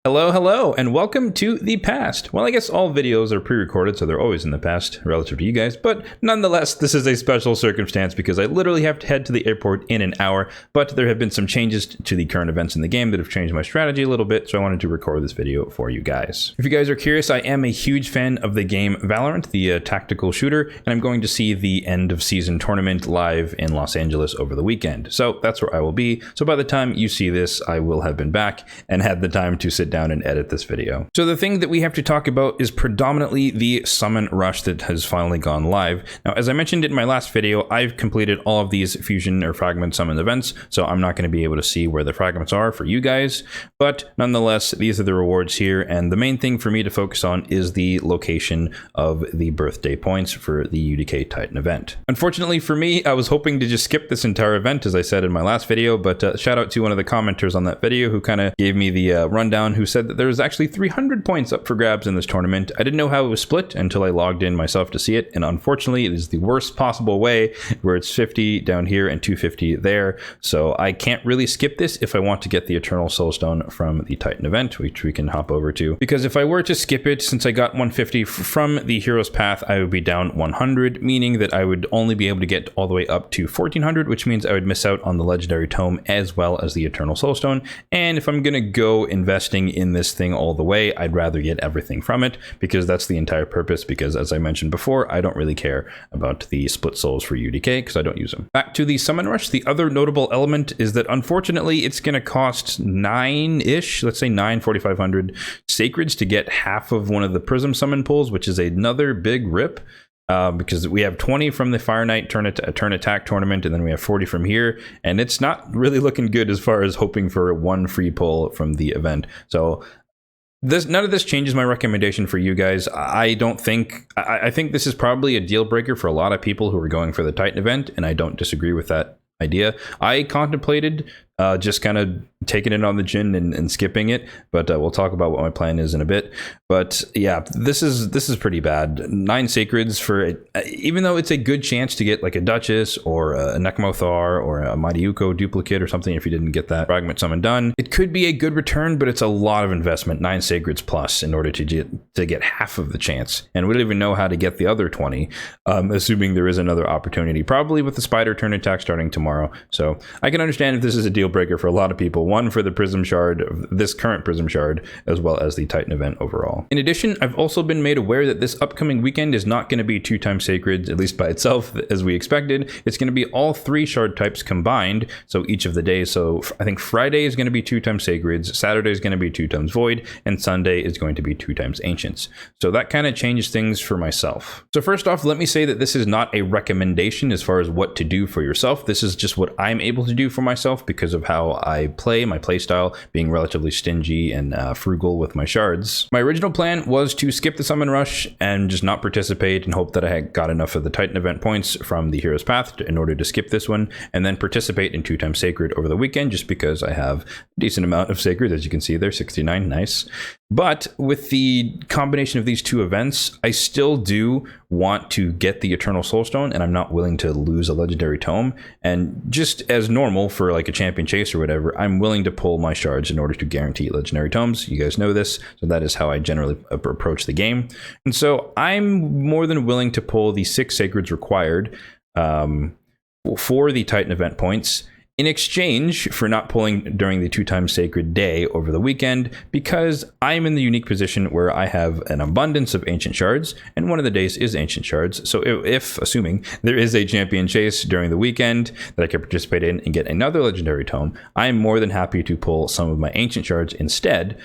Hello, hello, and welcome to the past. Well, I guess all videos are pre-recorded, so they're always in the past relative to you guys, but nonetheless, this is a special circumstance because I literally have to head to the airport in an hour, but there have been some changes to the current events in the game that have changed my strategy a little bit, so I wanted to record this video for you guys. If you guys are curious, I am a huge fan of the game Valorant, the tactical shooter, and I'm going to see the end of season tournament live in Los Angeles over the weekend. So that's where I will be. So by the time you see this, I will have been back and had the time to sit down and edit this video. So the thing that we have to talk about is predominantly the summon rush that has finally gone live. Now, as I mentioned in my last video, I've completed all of these fusion or fragment summon events, so I'm not going to be able to see where the fragments are for you guys, but nonetheless, these are the rewards here, and the main thing for me to focus on is the location of the birthday points for the UDK Titan event. Unfortunately for me, I was hoping to just skip this entire event, as I said in my last video, but shout out to one of the commenters on that video who kind of gave me the rundown, who said that there was actually 300 points up for grabs in this tournament. I didn't know how it was split until I logged in myself to see it, and unfortunately it is the worst possible way, where it's 50 down here and 250 there, so I can't really skip this if I want to get the Eternal Soulstone from the Titan event, which we can hop over to, because if I were to skip it, since I got 150 from the Hero's Path, I would be down 100, meaning that I would only be able to get all the way up to 1400, which means I would miss out on the Legendary Tome as well as the Eternal Soulstone, and if I'm gonna go investing in this thing all the way, I'd rather get everything from it, because that's the entire purpose, because as I mentioned before, I don't really care about the split souls for UDK because I don't use them. Back to the summon rush, the other notable element is that unfortunately it's going to cost 9-ish, let's say 4,500 sacreds to get half of one of the prism summon pulls, which is another big rip. Because we have 20 from the Fire Knight turn attack tournament, and then we have 40 from here, and it's not really looking good as far as hoping for one free pull from the event. So none of this changes my recommendation for you guys. I think this is probably a deal breaker for a lot of people who are going for the Titan event, and I don't disagree with that idea. I contemplated just kind of taking it on the chin and skipping it, but we'll talk about what my plan is in a bit. But yeah, this is pretty bad. 9 sacreds for even though it's a good chance to get like a Duchess or a Nekmothar or a Mighty Uko duplicate or something if you didn't get that fragment summon done. It could be a good return, but it's a lot of investment, 9 sacreds plus, in order to get half of the chance. And we don't even know how to get the other 20, assuming there is another opportunity, probably with the Spider turn attack starting tomorrow. So I can understand if this is a deal breaker for a lot of people, one for the Prism Shard, this current Prism Shard, as well as the Titan event overall. In addition, I've also been made aware that this upcoming weekend is not going to be 2x sacred, at least by itself, as we expected. It's going to be all 3 shard types combined, so each of the days. So I think Friday is going to be 2x sacreds, Saturday is going to be 2x void, and Sunday is going to be 2x ancients. So that kind of changes things for myself. So first off, let me say that this is not a recommendation as far as what to do for yourself. This is just what I'm able to do for myself because of how I play, my playstyle being relatively stingy and frugal with my shards. My original plan was to skip the summon rush and just not participate and hope that I had got enough of the Titan event points from the Hero's Path in order to skip this one, and then participate in 2x sacred over the weekend just because I have a decent amount of sacred, as you can see there, 69, nice. But with the combination of these two events, I still do want to get the Eternal Soulstone, and I'm not willing to lose a Legendary Tome. And just as normal for like a champion chase or whatever, I'm willing to pull my shards in order to guarantee Legendary Tomes. You guys know this, so that is how I generally approach the game. And so I'm more than willing to pull the 6 sacreds required for the Titan event points, in exchange for not pulling during the 2x sacred day over the weekend, because I'm in the unique position where I have an abundance of ancient shards, and one of the days is ancient shards. So if assuming there is a champion chase during the weekend that I can participate in and get another legendary tome, I'm more than happy to pull some of my ancient shards instead,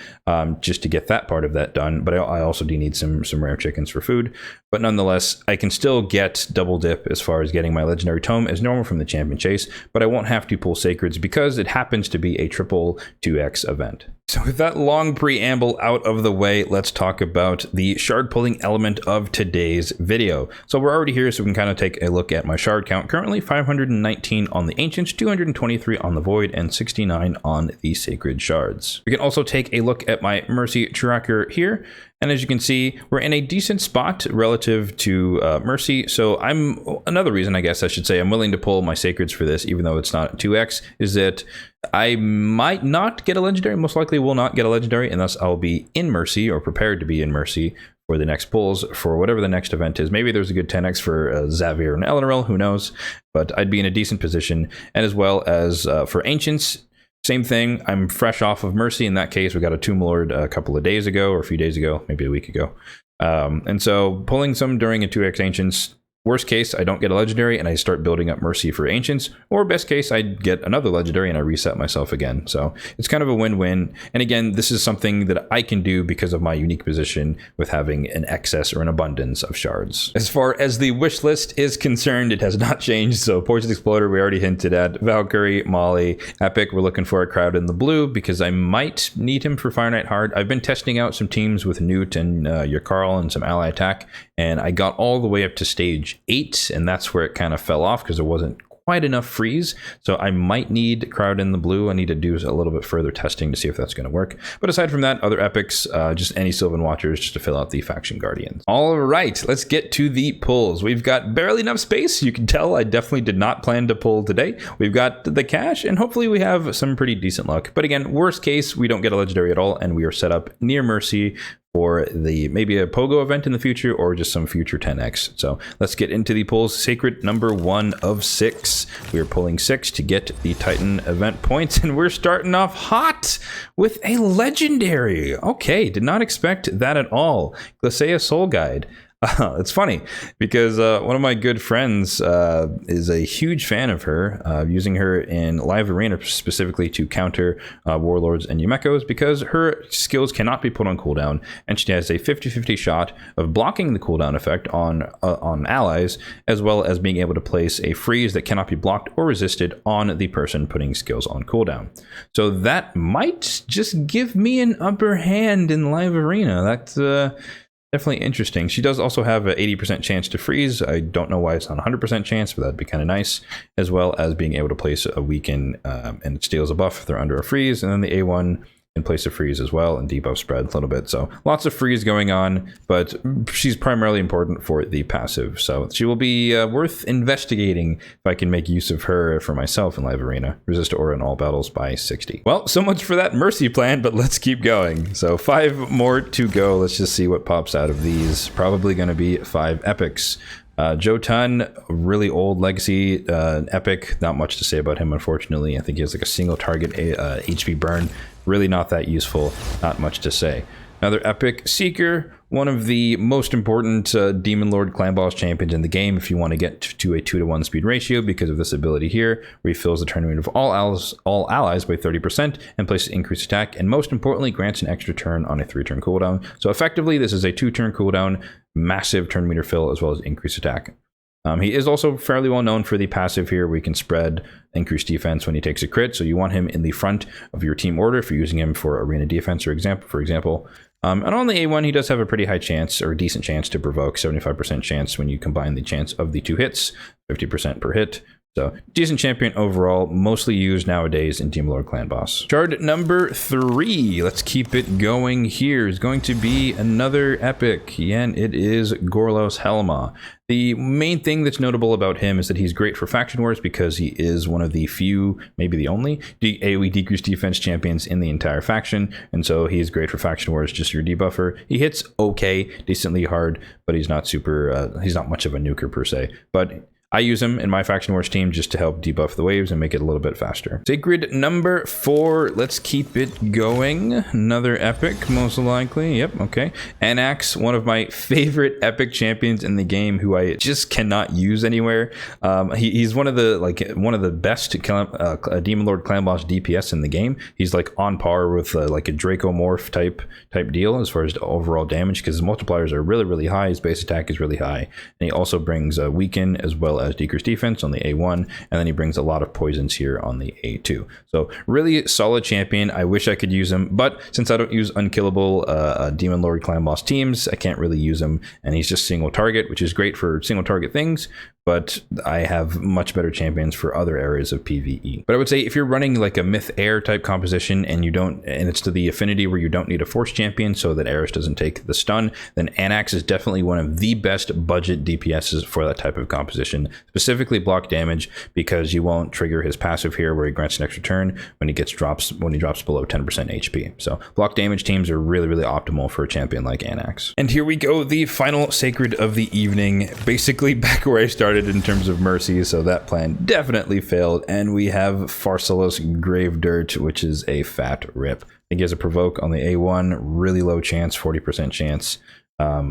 just to get that part of that done. But I also do need some rare chickens for food. But nonetheless, I can still get double dip as far as getting my legendary tome as normal from the champion chase, but I won't have to pull sacreds because it happens to be a triple 2x event. So with that long preamble out of the way, let's talk about the shard pulling element of today's video. So we're already here, so we can kind of take a look at my shard count. Currently 519 on the ancients, 223 on the void, and 69 on the sacred shards. We can also take a look at my mercy tracker here. And as you can see, we're in a decent spot relative to Mercy. So another reason, I guess I should say, I'm willing to pull my sacreds for this, even though it's not 2x, is that I might not get a legendary, most likely will not get a legendary, unless I'll be in Mercy or prepared to be in Mercy for the next pulls for whatever the next event is. Maybe there's a good 10x for Xavier and Eleanor, who knows, but I'd be in a decent position. And as well as for Ancients, same thing. I'm fresh off of Mercy. In that case, we got a Tomb Lord a couple of days ago, or a few days ago, maybe a week ago. And so pulling some during a 2x Ancients, worst case, I don't get a legendary and I start building up Mercy for Ancients, or best case, I get another legendary and I reset myself again. So it's kind of a win-win. And again, this is something that I can do because of my unique position with having an excess or an abundance of shards. As far as the wish list is concerned, it has not changed. So Poison Exploder, we already hinted at. Valkyrie, Molly, Epic, we're looking for a crowd in the blue because I might need him for Fire Knight Hard. I've been testing out some teams with Newt and your Carl and some ally attack, and I got all the way up to stage 8, and that's where it kind of fell off because there wasn't quite enough freeze. So I might need crowd in the blue. I need to do a little bit further testing to see if that's going to work. But aside from that, other epics, just any Sylvan Watchers just to fill out the faction guardians. All right, let's get to the pulls. We've got barely enough space. You can tell I definitely did not plan to pull today. We've got the cash, and hopefully we have some pretty decent luck. But again, worst case, we don't get a legendary at all, and we are set up near Mercy for the maybe a Pogo event in the future or just some future 10x. So let's get into the pulls. Sacred number 1 of 6. We are pulling 6 to get the Titan event points, and we're starting off hot with a legendary. Okay, did not expect that at all. Glacea Soul Guide. It's funny because one of my good friends is a huge fan of her, using her in live arena specifically to counter warlords and Yumekos because her skills cannot be put on cooldown, and she has a 50-50 shot of blocking the cooldown effect on allies, as well as being able to place a freeze that cannot be blocked or resisted on the person putting skills on cooldown. So that might just give me an upper hand in live arena. That's definitely interesting. She does also have an 80% chance to freeze. I don't know why it's not a 100% chance, but that'd be kind of nice, as well as being able to place a weaken and it steals a buff if they're under a freeze. And then the A1 can place a freeze as well and debuff spread a little bit. So lots of freeze going on, but she's primarily important for the passive. So she will be worth investigating if I can make use of her for myself in live arena. Resist aura in all battles by 60. Well, so much for that Mercy plan, but let's keep going. So 5 more to go. Let's just see what pops out of these. Probably going to be 5 epics. Jotun, really old legacy epic. Not much to say about him, unfortunately. I think he has like a single target HP burn. Really not that useful. Not much to say. Another epic, Seeker, one of the most important Demon Lord clan boss champions in the game if you want to get to a 2-to-1 speed ratio because of this ability here. Refills the turn rate of all allies by 30% and places increased attack, and most importantly grants an extra turn on a 3-turn cooldown. So effectively this is a 2-turn cooldown, massive turn meter fill, as well as increased attack. He is also fairly well known for the passive here where he can spread increased defense when he takes a crit, so you want him in the front of your team order if you're using him for arena defense for example. And on the A1, he does have a pretty high chance, or a decent chance to provoke, 75% chance when you combine the chance of the 2 hits, 50% per hit. So decent champion overall, mostly used nowadays in Demon Lord Clan Boss. Shard number 3, let's keep it going here, is going to be another epic, and it is Gorlos Helma. The main thing that's notable about him is that he's great for faction wars because he is one of the few, maybe the only, AoE decreased defense champions in the entire faction, and so he's great for faction wars, just your debuffer. He hits okay, decently hard, but he's not super, he's not much of a nuker per se, but I use him in my Faction Wars team just to help debuff the waves and make it a little bit faster. Sacred number 4, let's keep it going. Another epic, most likely. Yep, okay. Anax, one of my favorite epic champions in the game who I just cannot use anywhere. He's one of the best Demon Lord Clan Boss DPS in the game. He's like on par with like a Draco Morph type deal as far as the overall damage, because his multipliers are really, really high. His base attack is really high. And he also brings a weaken as well as decreased defense on the A1, and then he brings a lot of poisons here on the A2. So really solid champion. I wish I could use him, but since I don't use unkillable Demon Lord Clan Boss teams, I can't really use him, and he's just single target, which is great for single target things, but I have much better champions for other areas of PvE. But I would say if you're running like a myth air type composition and it's to the affinity where you don't need a force champion so that Eris doesn't take the stun, then Anax is definitely one of the best budget DPSs for that type of composition, specifically block damage, because you won't trigger his passive here where he grants an extra turn when he drops below 10% HP. So block damage teams are really, really optimal for a champion like Anax. And here we go, the final sacred of the evening, basically back where I started in terms of Mercy, so that plan definitely failed, and we have Pharsalus Grave Dirt, which is a fat rip. I think he has a provoke on the A1, really low chance, 40% chance.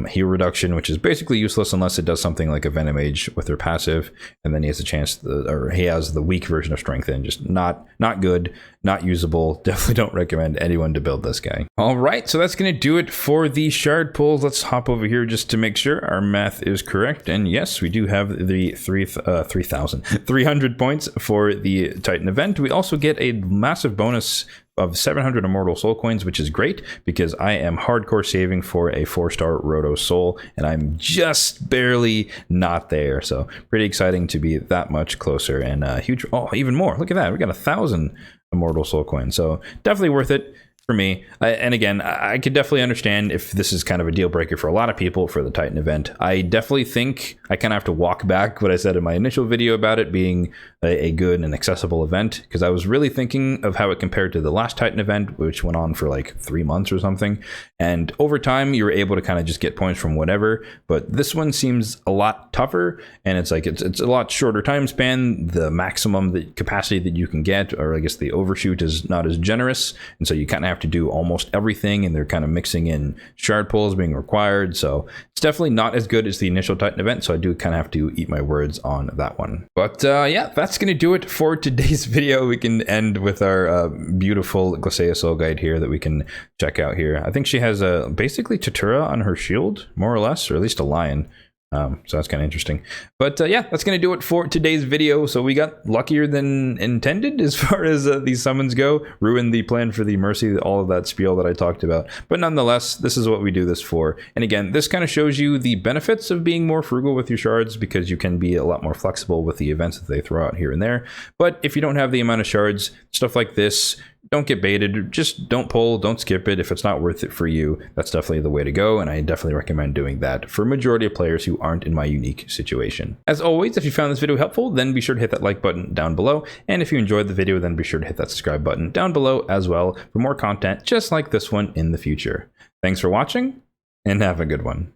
Heal reduction, which is basically useless unless it does something like a Venom Age with their passive, and then he has a chance, or he has the weak version of Strengthen. Just not good, not usable. Definitely don't recommend anyone to build this guy. All right, so that's going to do it for the shard pulls. Let's hop over here just to make sure our math is correct. And yes, we do have the 300 points for the Titan event. We also get a massive bonus of 700 Immortal Soul Coins, which is great because I am hardcore saving for a 4-star Roto Soul, and I'm just barely not there. So pretty exciting to be that much closer, and huge, oh, even more. Look at that. We got 1,000 Immortal Soul Coins. So definitely worth it for me. And again, I could definitely understand if this is kind of a deal breaker for a lot of people for the Titan event. I definitely think I kind of have to walk back what I said in my initial video about it being a good and accessible event, because I was really thinking of how it compared to the last Titan event, which went on for like 3 months or something. And over time, you were able to kind of just get points from whatever. But this one seems a lot tougher, and it's like it's a lot shorter time span. The maximum capacity that you can get, or I guess the overshoot, is not as generous, and so you kind of have to do almost everything, and they're kind of mixing in shard pulls being required. So it's definitely not as good as the initial Titan event, so I do kind of have to eat my words on that one. But yeah, that's going to do it for today's video. We can end with our beautiful Glacial Soul Guide here that we can check out here. I think she has basically Tatura on her shield, more or less, or at least a lion. So that's kind of interesting. But yeah, that's going to do it for today's video. So we got luckier than intended as far as these summons go. Ruined the plan for the Mercy, all of that spiel that I talked about. But nonetheless, this is what we do this for. And again, this kind of shows you the benefits of being more frugal with your shards, because you can be a lot more flexible with the events that they throw out here and there. But if you don't have the amount of shards, stuff like this, don't get baited. Just don't pull, don't skip it. If it's not worth it for you, that's definitely the way to go, and I definitely recommend doing that for a majority of players who aren't in my unique situation. As always, if you found this video helpful, then be sure to hit that like button down below, and if you enjoyed the video, then be sure to hit that subscribe button down below as well for more content just like this one in the future. Thanks for watching, and have a good one.